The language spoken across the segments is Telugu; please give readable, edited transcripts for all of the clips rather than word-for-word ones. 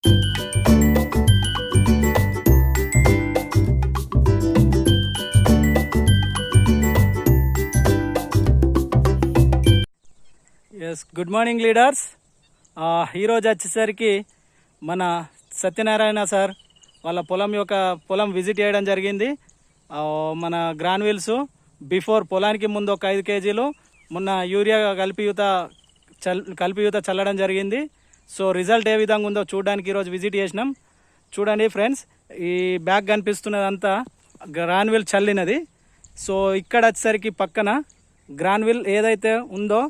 Yes, good morning leaders. ఈరోజు వచ్చేసరికి మన సత్యనారాయణ సార్ వాళ్ళ పొలం విజిట్ చేయడం జరిగింది. మన గ్రాన్యూల్స్ బిఫోర్ పొలానికి ముందు ఒక 5 కేజీలు మొన్న యూరియా కలిపియూత చల్లడం జరిగింది. సో రిజల్ట్ ఏ విధంగా ఉందో చూడడానికి ఈరోజు విజిట్ చేసినాం. చూడండి ఫ్రెండ్స్, ఈ బ్యాగ్ కనిపిస్తున్నదంతా గ్రాన్యూల్ చల్లినది. సో ఇక్కడ వచ్చేసరికి పక్కన గ్రాన్యూల్ ఏదైతే ఉందో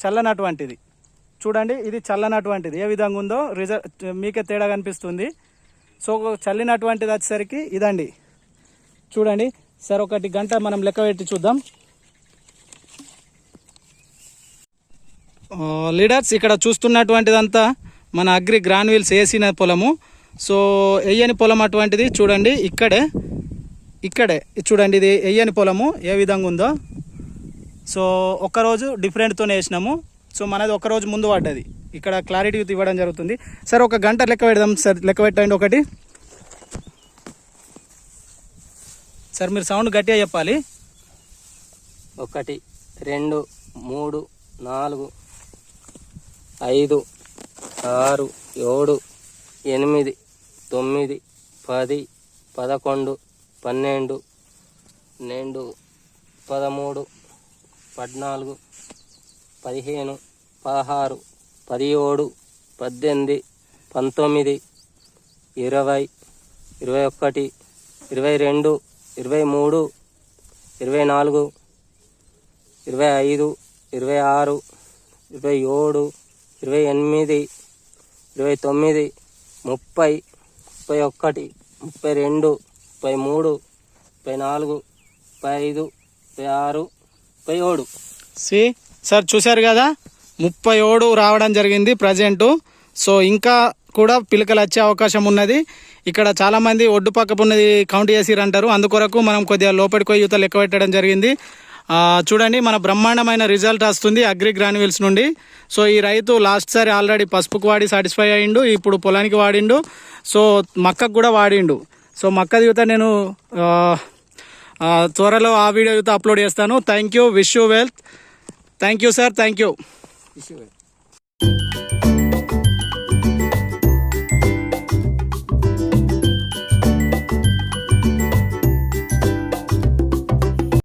చల్లనటువంటిది చూడండి, ఇది చల్లనటువంటిది ఏ విధంగా ఉందో రిజల్ట్ మీకే తేడా కనిపిస్తుంది. సో చల్లినటువంటిది వచ్చేసరికి ఇదండి, చూడండి సార్. 1 గంట మనం లెక్క పెట్టి చూద్దాం. లీడర్స్, ఇక్కడ చూస్తున్నటువంటిదంతా మన అగ్రి గ్రాన్యూల్స్ వేసిన పొలము. సో వేయని పొలం అటువంటిది చూడండి, ఇక్కడే చూడండి, ఇది వేయని పొలము ఏ విధంగా ఉందో. సో ఒక్కరోజు డిఫరెంట్తోనే వేసినాము. సో మనది ఒక్కరోజు ముందు పడ్డది. ఇక్కడ క్లారిటీ ఇవ్వడం జరుగుతుంది. సార్ 1 గంట లెక్క పెడదాం సార్. లెక్క పెట్టండి. 1 సార్, మీరు సౌండ్ గట్టిగా చెప్పాలి. 1 2 3 4 5 6 7 8 9 10 11 12 13 14 15 16 17 18 19 20 21 22 23 24 25 26 27 28 29 30 31 32 33 34 35 36 37. సార్ చూశారు కదా, 37 రావడం జరిగింది ప్రజెంటు. సో ఇంకా కూడా పిలకలు వచ్చే అవకాశం ఉన్నది. ఇక్కడ చాలామంది ఒడ్డు పక్కపు ఉన్నది కౌంట్ చేసిరు అంటారు. అందుకొరకు మనం కొద్దిగా లోపలికి యూత లెక్క పెట్టడం జరిగింది. చూడండి, మన బ్రహ్మాండమైన రిజల్ట్ వస్తుంది అగ్రి గ్రాన్యూల్స్ నుండి. సో ఈ రైతు లాస్ట్ సారి ఆల్రెడీ పసుపుకు వాడి సాటిస్ఫై అయ్యిండు, ఇప్పుడు పొలానికి వాడిండు, సో మక్కకు కూడా వాడిండు. సో మక్క యూత నేను త్వరలో ఆ వీడియో యూత అప్లోడ్ చేస్తాను. Thank you, wish you wealth. Thank you sir, thank you.